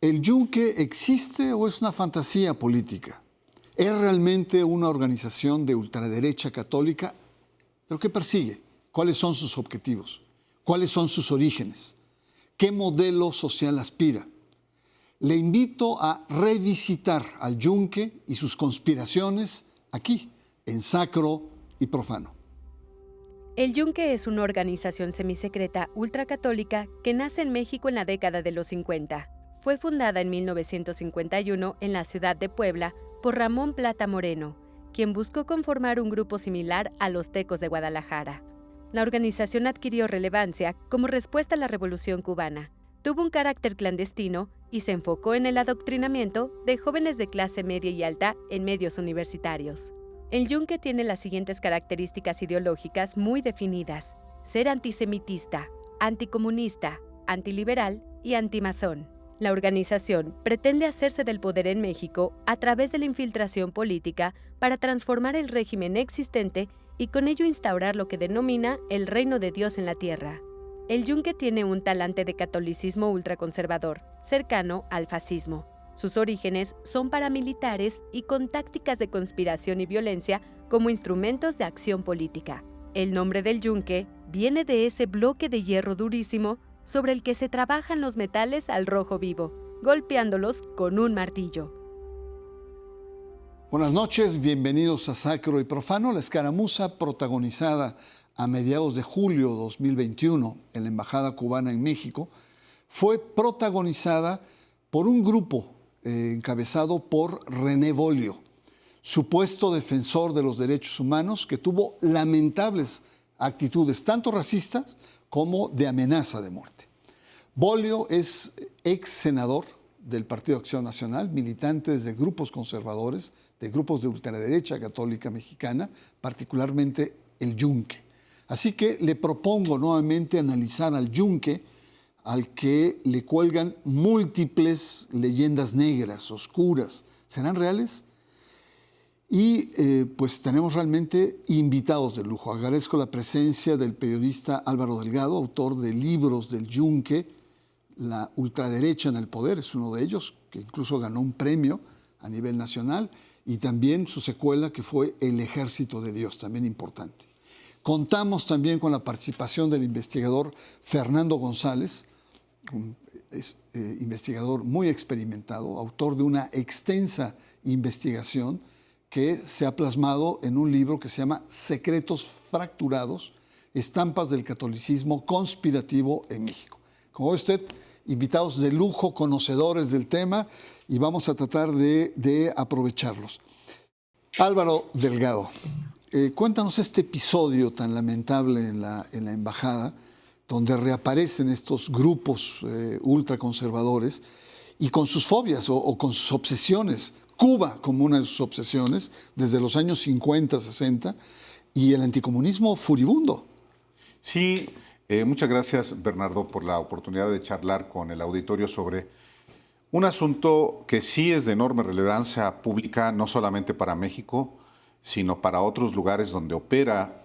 ¿El Yunque existe o es una fantasía política? ¿Es realmente una organización de ultraderecha católica? ¿Pero qué persigue? ¿Cuáles son sus objetivos? ¿Cuáles son sus orígenes? ¿Qué modelo social aspira? Le invito a revisitar al Yunque y sus conspiraciones aquí, en Sacro y Profano. El Yunque es una organización semisecreta ultracatólica que nace en México en la década de los 50. Fue fundada en 1951 en la ciudad de Puebla por Ramón Plata Moreno, quien buscó conformar un grupo similar a los Tecos de Guadalajara. La organización adquirió relevancia como respuesta a la Revolución cubana. Tuvo un carácter clandestino y se enfocó en el adoctrinamiento de jóvenes de clase media y alta en medios universitarios. El Yunque tiene las siguientes características ideológicas muy definidas: ser antisemitista, anticomunista, antiliberal y antimazón. La organización pretende hacerse del poder en México a través de la infiltración política para transformar el régimen existente y con ello instaurar lo que denomina el reino de Dios en la tierra. El Yunque tiene un talante de catolicismo ultraconservador, cercano al fascismo. Sus orígenes son paramilitares y con tácticas de conspiración y violencia como instrumentos de acción política. El nombre del Yunque viene de ese bloque de hierro durísimo sobre el que se trabajan los metales al rojo vivo, golpeándolos con un martillo. Buenas noches, bienvenidos a Sacro y Profano. La escaramuza protagonizada a mediados de julio de 2021 en la Embajada Cubana en México fue protagonizada por un grupo encabezado por René Bolio, supuesto defensor de los derechos humanos que tuvo lamentables actitudes tanto racistas como de amenaza de muerte. Bolio es ex senador del Partido Acción Nacional, militante de grupos conservadores, de grupos de ultraderecha católica mexicana, particularmente el Yunque. Así que le propongo nuevamente analizar al Yunque, al que le cuelgan múltiples leyendas negras, oscuras. ¿Serán reales? Y pues tenemos realmente invitados de lujo. Agradezco la presencia del periodista Álvaro Delgado, autor de libros del Yunque, La ultraderecha en el poder, es uno de ellos, que incluso ganó un premio a nivel nacional, y también su secuela que fue El Ejército de Dios, también importante. Contamos también con la participación del investigador Fernando González, un investigador muy experimentado, autor de una extensa investigación que se ha plasmado en un libro que se llama Secretos Fracturados, estampas del catolicismo conspirativo en México. Como ve usted, invitados de lujo, conocedores del tema, y vamos a tratar de aprovecharlos. Álvaro Delgado, cuéntanos este episodio tan lamentable en la embajada, donde reaparecen estos grupos ultraconservadores y con sus fobias o con sus obsesiones. Cuba como una de sus obsesiones desde los años 50, 60, y el anticomunismo furibundo. Sí, muchas gracias, Bernardo, por la oportunidad de charlar con el auditorio sobre un asunto que sí es de enorme relevancia pública, no solamente para México, sino para otros lugares donde opera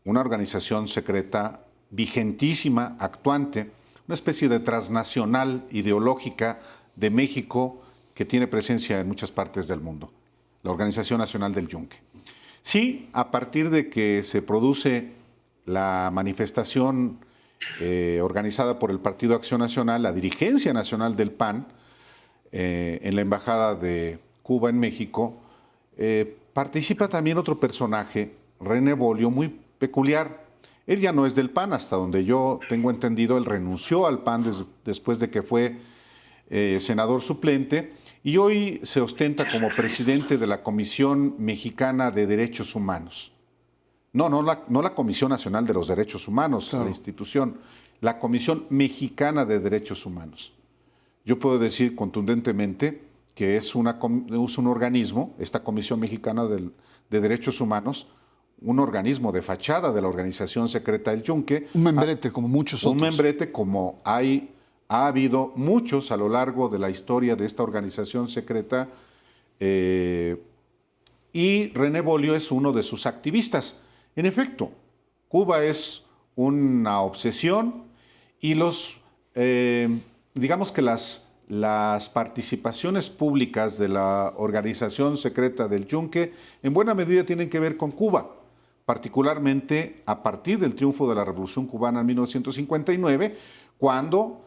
una organización secreta vigentísima, actuante, una especie de transnacional ideológica de México que tiene presencia en muchas partes del mundo, la Organización Nacional del Yunque. Sí, a partir de que se produce la manifestación organizada por el Partido Acción Nacional, la dirigencia nacional del PAN, en la Embajada de Cuba en México, participa también otro personaje, René Bolio, muy peculiar. Él ya no es del PAN, hasta donde yo tengo entendido, él renunció al PAN después de que fue senador suplente, y hoy se ostenta como presidente de la Comisión Mexicana de Derechos Humanos. No la Comisión Nacional de los Derechos Humanos, claro, la institución, la Comisión Mexicana de Derechos Humanos. Yo puedo decir contundentemente que es un organismo, esta Comisión Mexicana de Derechos Humanos, un organismo de fachada de la organización secreta del Yunque. Un membrete, como muchos otros. Un membrete como ha habido muchos a lo largo de la historia de esta organización secreta, y René Bolio es uno de sus activistas. En efecto, Cuba es una obsesión y digamos que las las participaciones públicas de la organización secreta del Yunque en buena medida tienen que ver con Cuba, particularmente a partir del triunfo de la Revolución Cubana en 1959, cuando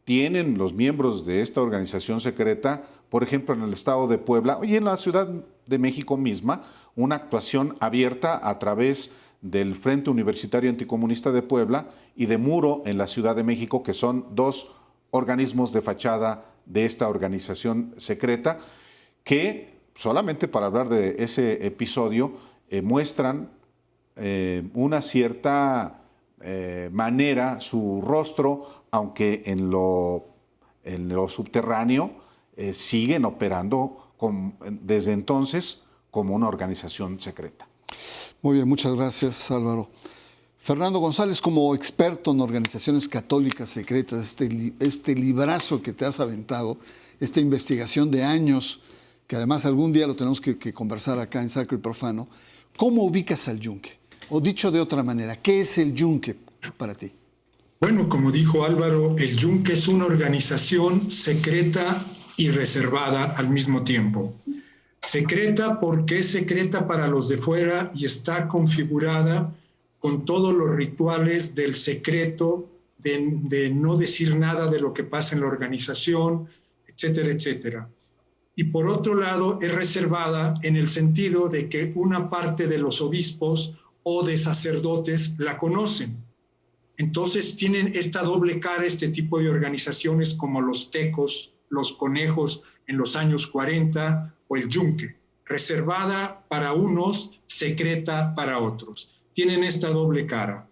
tienen los miembros de esta organización secreta, por ejemplo, en el estado de Puebla y en la Ciudad de México misma, una actuación abierta a través del Frente Universitario Anticomunista de Puebla y de Muro en la Ciudad de México, que son dos organismos de fachada de esta organización secreta, que solamente para hablar de ese episodio muestran una cierta manera, su rostro, aunque en lo subterráneo siguen operando desde entonces como una organización secreta. Muy bien, muchas gracias, Álvaro. Fernando González, como experto en organizaciones católicas secretas, este librazo que te has aventado, esta investigación de años, que además algún día lo tenemos que conversar acá en Sacro y Profano, ¿cómo ubicas al Yunque? O dicho de otra manera, ¿qué es el Yunque para ti? Bueno, como dijo Álvaro, el Yunque es una organización secreta y reservada al mismo tiempo. Secreta porque es secreta para los de fuera y está configurada con todos los rituales del secreto, de no decir nada de lo que pasa en la organización, etcétera, etcétera. Y por otro lado, es reservada en el sentido de que una parte de los obispos o de sacerdotes la conocen. Entonces tienen esta doble cara este tipo de organizaciones como los tecos, los conejos en los años 40 o el Yunque, reservada para unos, secreta para otros. Tienen esta doble cara.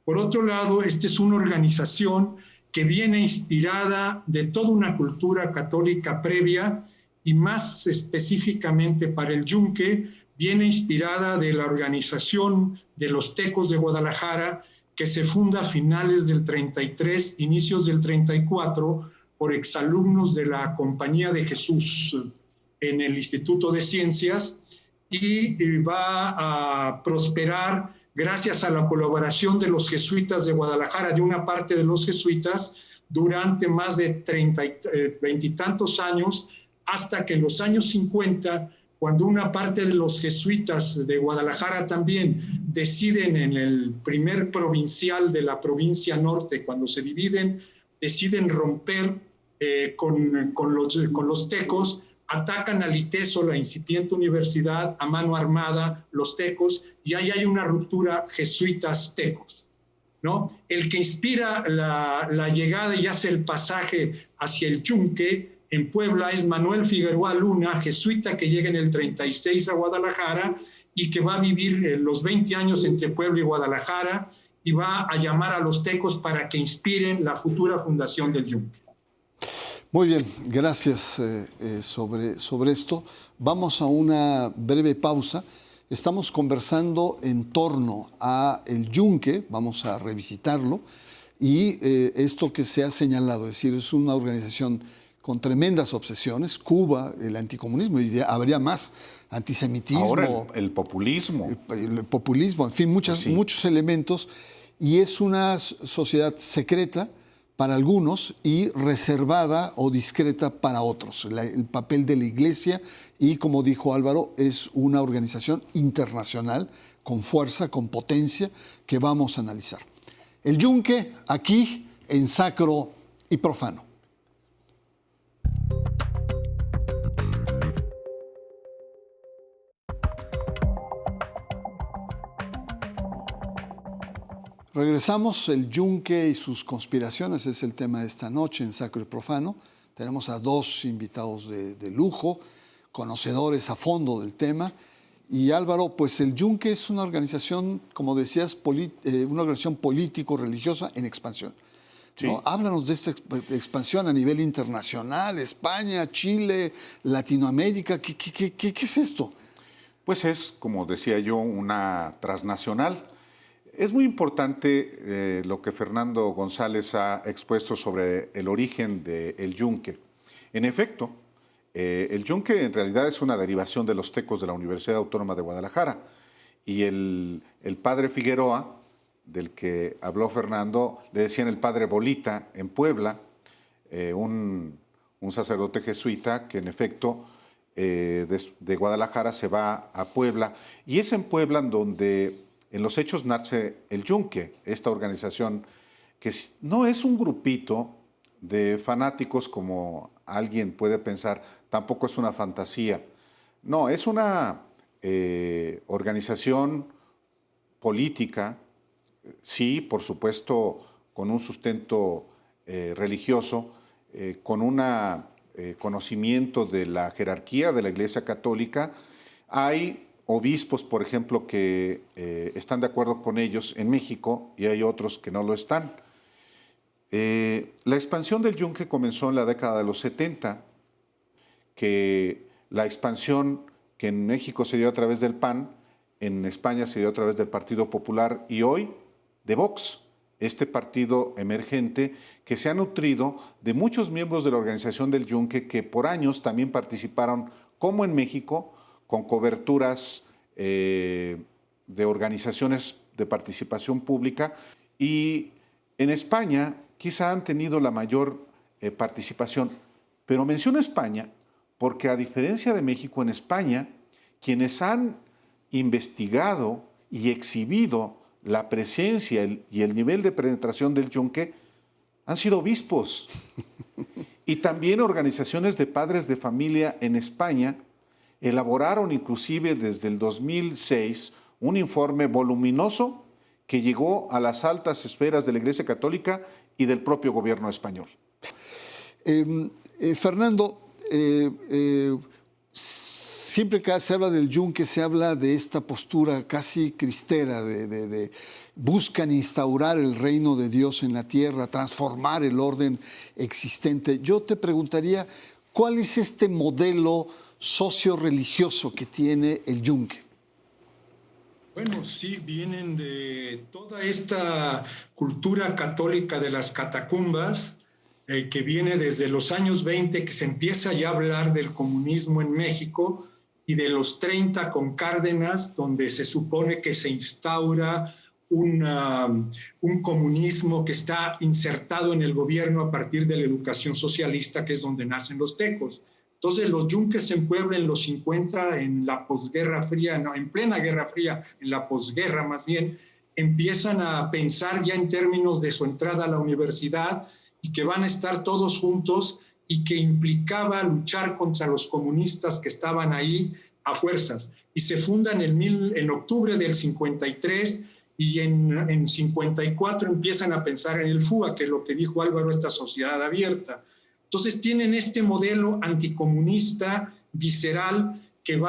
Por otro lado, esta es una organización que viene inspirada de toda una cultura católica previa y más específicamente para el Yunque, viene inspirada de la organización de los tecos de Guadalajara, que se funda a finales del 33, inicios del 34, por exalumnos de la Compañía de Jesús en el Instituto de Ciencias, y va a prosperar gracias a la colaboración de los jesuitas de Guadalajara, de una parte de los jesuitas, durante más de 20 y tantos años, hasta que en los años 50, cuando una parte de los jesuitas de Guadalajara también deciden en el primer provincial de la provincia norte, cuando se dividen, deciden romper con los tecos, atacan al ITESO, la incipiente universidad, a mano armada, los tecos, y ahí hay una ruptura jesuitas-tecos, ¿no? El que inspira la llegada y hace el pasaje hacia el Yunque en Puebla es Manuel Figueroa Luna, jesuita que llega en el 36 a Guadalajara y que va a vivir los 20 años entre Puebla y Guadalajara y va a llamar a los tecos para que inspiren la futura fundación del Yunque. Muy bien, gracias sobre esto. Vamos a una breve pausa. Estamos conversando en torno a el Yunque, vamos a revisitarlo, y esto que se ha señalado, es decir, es una organización con tremendas obsesiones, Cuba, el anticomunismo, y habría más, antisemitismo. Ahora el populismo. El populismo, en fin, muchos elementos, y es una sociedad secreta para algunos y reservada o discreta para otros. El papel de la Iglesia y, como dijo Álvaro, es una organización internacional con fuerza, con potencia, que vamos a analizar. El Yunque, aquí en Sacro y Profano. Regresamos, el Yunque y sus conspiraciones es el tema de esta noche en Sacro y Profano. Tenemos a dos invitados de lujo, conocedores a fondo del tema. Y Álvaro, pues el Yunque es una organización, como decías, una organización político-religiosa en expansión. Sí. ¿No? Háblanos de esta expansión a nivel internacional, España, Chile, Latinoamérica. ¿Qué es esto? Pues es, como decía yo, una transnacional. Es muy importante lo que Fernando González ha expuesto sobre el origen del Yunque. En efecto, el Yunque en realidad es una derivación de los tecos de la Universidad Autónoma de Guadalajara. Y el padre Figueroa, del que habló Fernando, le decían el padre Bolita en Puebla, un sacerdote jesuita que en efecto de Guadalajara se va a Puebla. Y es en Puebla donde en los hechos nace el Yunque, esta organización que no es un grupito de fanáticos como alguien puede pensar, tampoco es una fantasía. No, es una organización política, sí, por supuesto, con un sustento religioso, con un conocimiento de la jerarquía de la Iglesia Católica. Hay obispos, por ejemplo, que están de acuerdo con ellos en México y hay otros que no lo están. La expansión del Yunque comenzó en la década de los 70, que la expansión que en México se dio a través del PAN, en España se dio a través del Partido Popular y hoy de Vox, este partido emergente que se ha nutrido de muchos miembros de la organización del Yunque que por años también participaron, como en México, con coberturas de organizaciones de participación pública, y en España quizá han tenido la mayor participación. Pero menciono España porque, a diferencia de México, en España quienes han investigado y exhibido la presencia y el nivel de penetración del Yunque han sido obispos y también organizaciones de padres de familia en España. Elaboraron inclusive desde el 2006 un informe voluminoso que llegó a las altas esferas de la Iglesia Católica y del propio gobierno español. Fernando, siempre que se habla del Yunque se habla de esta postura casi cristera, de buscan instaurar el reino de Dios en la tierra, transformar el orden existente. Yo te preguntaría, ¿cuál es este modelo socio-religioso que tiene el Yunque? Bueno, sí, vienen de toda esta cultura católica de las catacumbas, que viene desde los años 20, que se empieza ya a hablar del comunismo en México, y de los 30 con Cárdenas, donde se supone que se instaura un comunismo que está insertado en el gobierno a partir de la educación socialista, que es donde nacen los tecos. Entonces los yunques en Puebla en los 50, en la posguerra fría, no, en plena Guerra Fría, en la posguerra más bien, empiezan a pensar ya en términos de su entrada a la universidad y que van a estar todos juntos y que implicaba luchar contra los comunistas que estaban ahí a fuerzas. Y se fundan en octubre del 53 y en 54 empiezan a pensar en el FUA, que es lo que dijo Álvaro, esta sociedad abierta. Entonces tienen este modelo anticomunista, visceral, que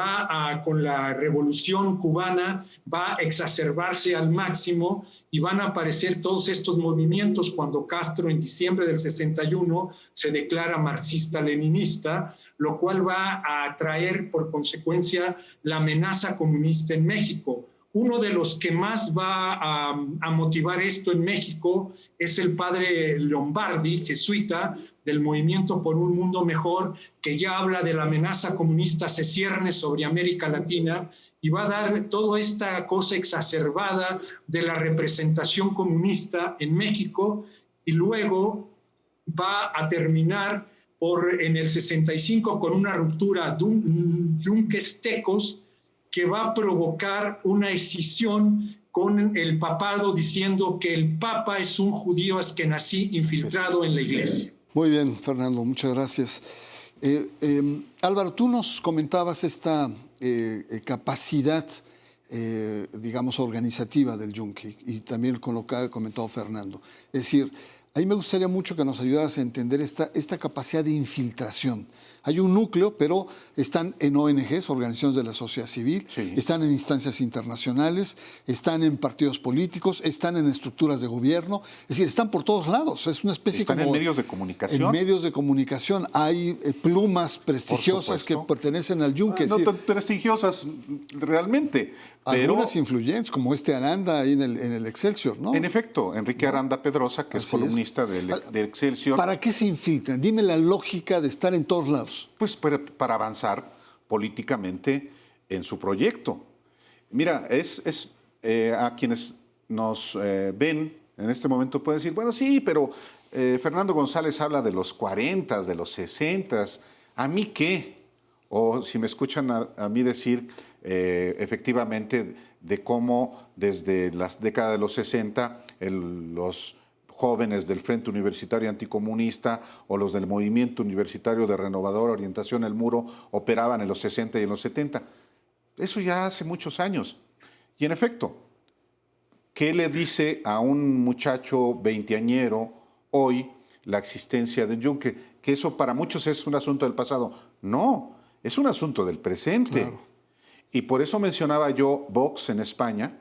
con la revolución cubana, va a exacerbarse al máximo y van a aparecer todos estos movimientos cuando Castro en diciembre del 61 se declara marxista-leninista, lo cual va a traer por consecuencia la amenaza comunista en México. Uno de los que más va a motivar esto en México es el padre Lombardi, jesuita, del Movimiento por un Mundo Mejor, que ya habla de la amenaza comunista se cierne sobre América Latina y va a dar toda esta cosa exacerbada de la representación comunista en México, y luego va a terminar en el 65 con una ruptura yunques-tecos que va a provocar una escisión con el papado, diciendo que el papa es un judío askenazí infiltrado en la iglesia. Muy bien, Fernando, muchas gracias. Álvaro, tú nos comentabas esta capacidad, digamos, organizativa del Yunque, y también con lo que ha comentado Fernando. Es decir, a mí me gustaría mucho que nos ayudaras a entender esta capacidad de infiltración. Hay un núcleo, pero están en ONGs, organizaciones de la sociedad civil, sí, están en instancias internacionales, están en partidos políticos, están en estructuras de gobierno, es decir, están por todos lados. Es una especie están como... en medios de comunicación. En medios de comunicación. Hay plumas prestigiosas que pertenecen al Yunque. No tan prestigiosas realmente. Algunas influyentes, como Aranda ahí en el Excelsior, ¿no? En efecto, Enrique Aranda Pedrosa, que es columnista del Excelsior. ¿Para qué se infiltran? Dime la lógica de estar en todos lados. Pues para avanzar políticamente en su proyecto. Mira, a quienes nos ven en este momento puede decir, bueno, sí, pero Fernando González habla de los 40, de los 60, ¿a mí qué? O si me escuchan a mí decir efectivamente de cómo desde las décadas de los 60 los jóvenes del Frente Universitario Anticomunista o los del Movimiento Universitario de Renovadora Orientación El Muro operaban en los 60 y en los 70. Eso ya hace muchos años. Y en efecto, ¿qué le dice a un muchacho veinteañero hoy la existencia del yunque? Que eso para muchos es un asunto del pasado. No, es un asunto del presente. Claro. Y por eso mencionaba yo Vox en España,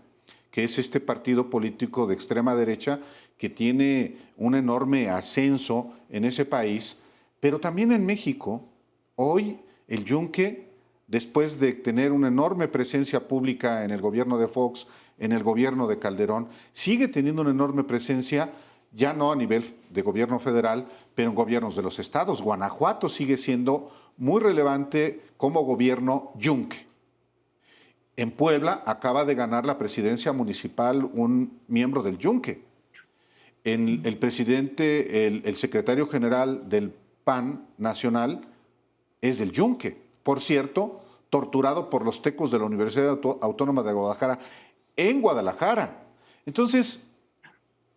que es este partido político de extrema derecha que tiene un enorme ascenso en ese país, pero también en México. Hoy el yunque, después de tener una enorme presencia pública en el gobierno de Fox, en el gobierno de Calderón, sigue teniendo una enorme presencia, ya no a nivel de gobierno federal, pero en gobiernos de los estados. Guanajuato sigue siendo muy relevante como gobierno yunque. En Puebla acaba de ganar la presidencia municipal un miembro del yunque. El presidente, el secretario general del PAN nacional es del yunque. Por cierto, torturado por los tecos de la Universidad Autónoma de Guadalajara en Guadalajara. Entonces,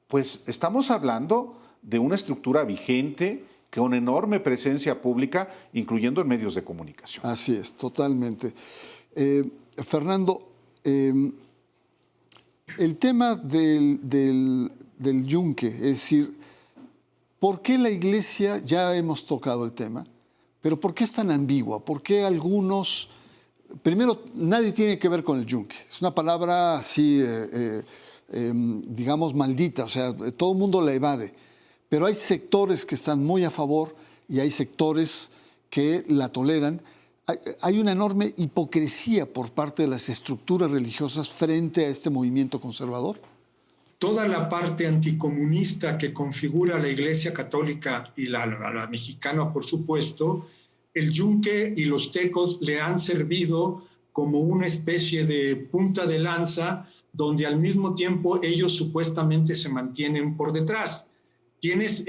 pues estamos hablando de una estructura vigente con enorme presencia pública, incluyendo en medios de comunicación. Así es, totalmente. Fernando, el tema del yunque, es decir, ¿por qué la Iglesia, ya hemos tocado el tema, pero por qué es tan ambigua? ¿Por qué algunos, primero, nadie tiene que ver con el yunque? Es una palabra así, digamos, maldita, o sea, todo el mundo la evade, pero hay sectores que están muy a favor y hay sectores que la toleran. Hay una enorme hipocresía por parte de las estructuras religiosas frente a este movimiento conservador. Toda la parte anticomunista que configura la Iglesia Católica y la mexicana, por supuesto, el yunque y los tecos le han servido como una especie de punta de lanza donde al mismo tiempo ellos supuestamente se mantienen por detrás. Tienes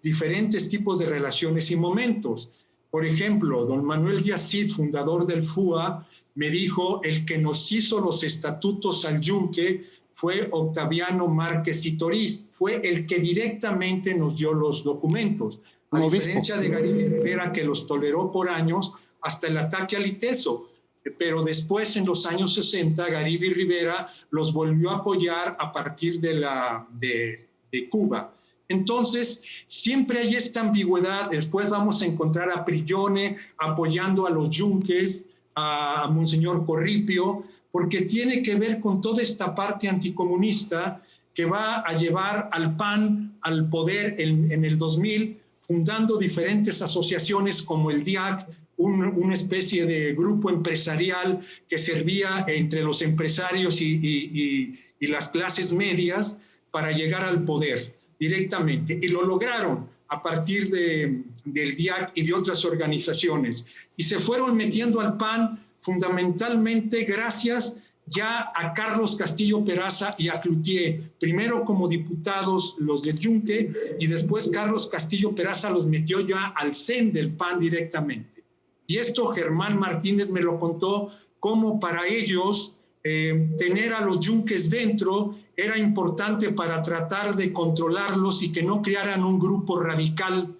diferentes tipos de relaciones y momentos. Por ejemplo, don Manuel Díaz Cid, fundador del FUA, me dijo, el que nos hizo los estatutos al yunque fue Octaviano Márquez y Toriz, fue el que directamente nos dio los documentos, a diferencia de Garibi Rivera, que los toleró por años hasta el ataque al ITESO. Pero después, en los años 60, Garibi Rivera los volvió a apoyar a partir de Cuba. Entonces, siempre hay esta ambigüedad. Después vamos a encontrar a Prillone apoyando a los yunques, a Monseñor Corripio, porque tiene que ver con toda esta parte anticomunista que va a llevar al PAN al poder en el 2000, fundando diferentes asociaciones como el DIAC, una especie de grupo empresarial que servía entre los empresarios y las clases medias para llegar al poder directamente, y lo lograron a partir del DIAC y de otras organizaciones, y se fueron metiendo al PAN fundamentalmente gracias ya a Carlos Castillo Peraza y a Cloutier, primero como diputados los del yunque, y después Carlos Castillo Peraza los metió ya al CEN del PAN directamente. Y esto Germán Martínez me lo contó, como para ellos tener a los yunques dentro era importante para tratar de controlarlos y que no crearan un grupo radical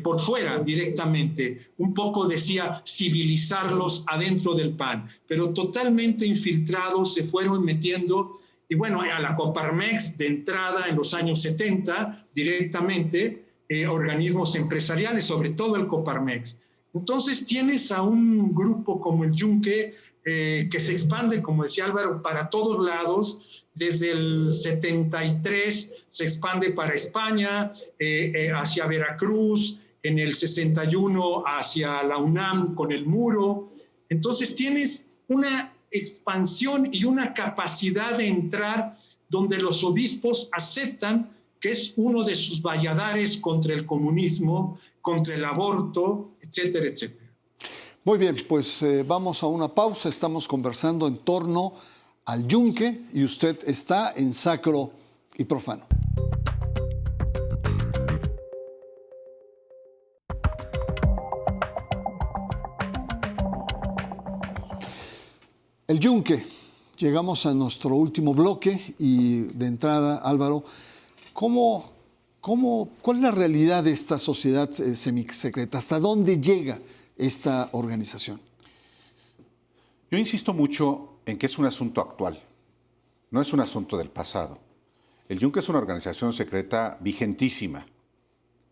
por fuera directamente. Un poco decía civilizarlos adentro del PAN, pero totalmente infiltrados se fueron metiendo. Y bueno, a la Coparmex de entrada en los años 70 directamente, organismos empresariales, sobre todo el Coparmex. Entonces tienes a un grupo como el yunque que se expande, como decía Álvaro, para todos lados. Desde el 73 se expande para España, hacia Veracruz, en el 61 hacia la UNAM con el muro. Entonces tienes una expansión y una capacidad de entrar donde los obispos aceptan que es uno de sus valladares contra el comunismo, contra el aborto, etcétera, etcétera. Muy bien, pues vamos a una pausa. Estamos conversando en torno al yunque y usted está en Sacro y Profano. El Yunque. Llegamos a nuestro último bloque y de entrada, Álvaro, ¿cuál es la realidad de esta sociedad semisecreta? ¿Hasta dónde llega esta organización? Yo insisto mucho en que es un asunto actual, no es un asunto del pasado. El Yunque es una organización secreta vigentísima.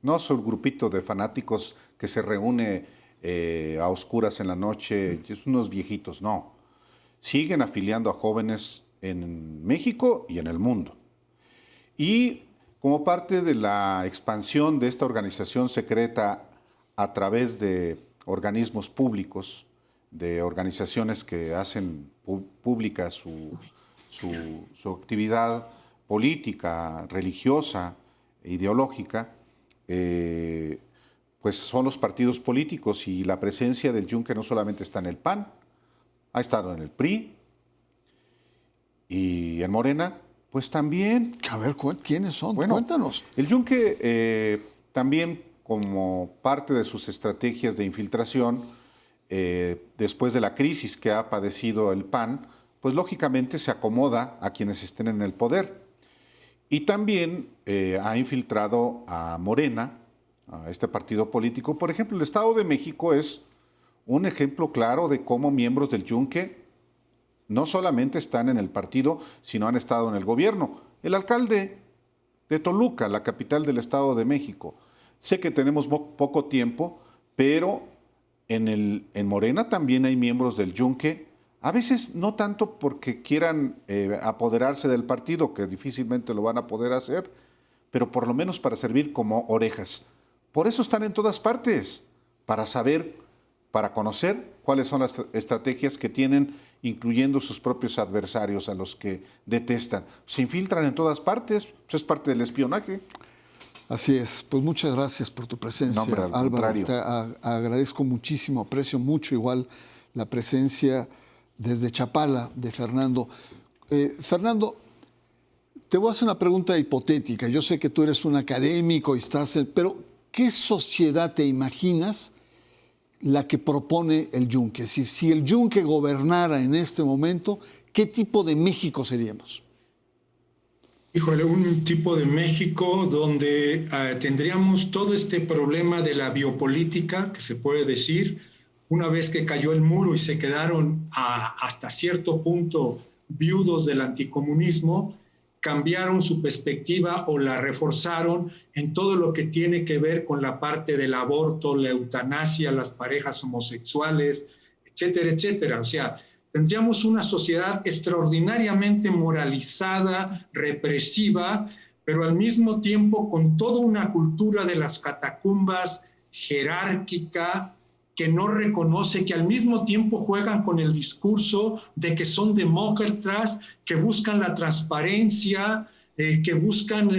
No es un grupito de fanáticos que se reúne a oscuras en la noche, unos viejitos, no. Siguen afiliando a jóvenes en México y en el mundo. Y como parte de la expansión de esta organización secreta a través de organismos públicos, de organizaciones que hacen pública su actividad política, religiosa, ideológica, pues son los partidos políticos, y la presencia del Yunque no solamente está en el PAN, ha estado en el PRI y en Morena, pues también. A ver, ¿quiénes son? Bueno, cuéntanos. El Yunque también, como parte de sus estrategias de infiltración, después de la crisis que ha padecido el PAN, pues lógicamente se acomoda a quienes estén en el poder. Y también ha infiltrado a Morena, a este partido político. Por ejemplo, el Estado de México es un ejemplo claro de cómo miembros del Yunque no solamente están en el partido, sino han estado en el gobierno. El alcalde de Toluca, la capital del Estado de México. Sé que tenemos poco tiempo, pero en Morena también hay miembros del Yunque, a veces no tanto porque quieran apoderarse del partido, que difícilmente lo van a poder hacer, pero por lo menos para servir como orejas. Por eso están en todas partes, para saber, para conocer cuáles son las estrategias que tienen, incluyendo sus propios adversarios a los que detestan. Se infiltran en todas partes, eso es parte del espionaje. Así es, pues muchas gracias por tu presencia, no, al Álvaro. Te agradezco muchísimo, aprecio mucho igual la presencia desde Chapala de Fernando. Fernando, te voy a hacer una pregunta hipotética. Yo sé que tú eres un académico y pero ¿qué sociedad te imaginas la que propone el Yunque? Si el Yunque gobernara en este momento, ¿qué tipo de México seríamos? Híjole, un tipo de México donde tendríamos todo este problema de la biopolítica, que se puede decir, una vez que cayó el muro y se quedaron hasta cierto punto viudos del anticomunismo, cambiaron su perspectiva o la reforzaron en todo lo que tiene que ver con la parte del aborto, la eutanasia, las parejas homosexuales, etcétera, etcétera. O sea, tendríamos una sociedad extraordinariamente moralizada, represiva, pero al mismo tiempo con toda una cultura de las catacumbas jerárquica, que no reconoce, que al mismo tiempo juegan con el discurso de que son demócratas, que buscan la transparencia, que buscan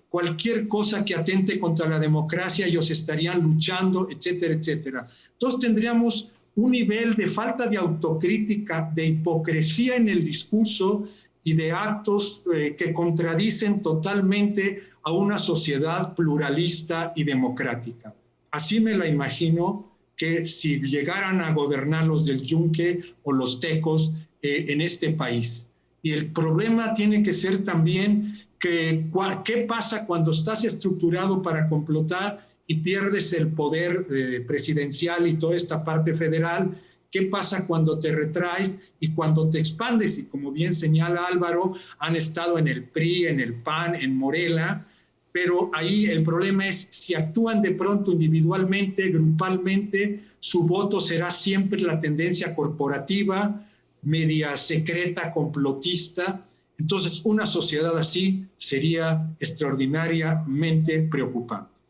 cualquier cosa que atente contra la democracia, ellos estarían luchando, etcétera, etcétera. Entonces tendríamos un nivel de falta de autocrítica, de hipocresía en el discurso y de actos que contradicen totalmente a una sociedad pluralista y democrática. Así me la imagino que si llegaran a gobernar los del Yunque o los tecos en este país. Y el problema tiene que ser también qué pasa cuando estás estructurado para complotar y pierdes el poder presidencial y toda esta parte federal. ¿Qué pasa cuando te retraes y cuando te expandes? Y como bien señala Álvaro, han estado en el PRI, en el PAN, en Morena, pero ahí el problema es si actúan de pronto individualmente, grupalmente, su voto será siempre la tendencia corporativa, media secreta, complotista. Entonces, una sociedad así sería extraordinariamente preocupante.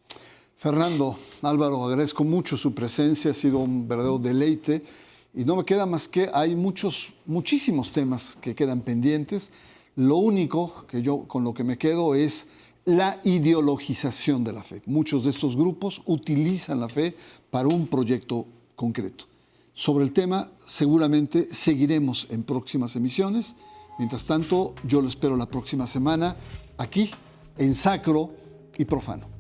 Fernando, Álvaro, agradezco mucho su presencia, ha sido un verdadero deleite y no me queda más que hay muchísimos temas que quedan pendientes. Lo único que yo con lo que me quedo es la ideologización de la fe. Muchos de estos grupos utilizan la fe para un proyecto concreto. Sobre el tema seguramente seguiremos en próximas emisiones. Mientras tanto, yo lo espero la próxima semana aquí en Sacro y Profano.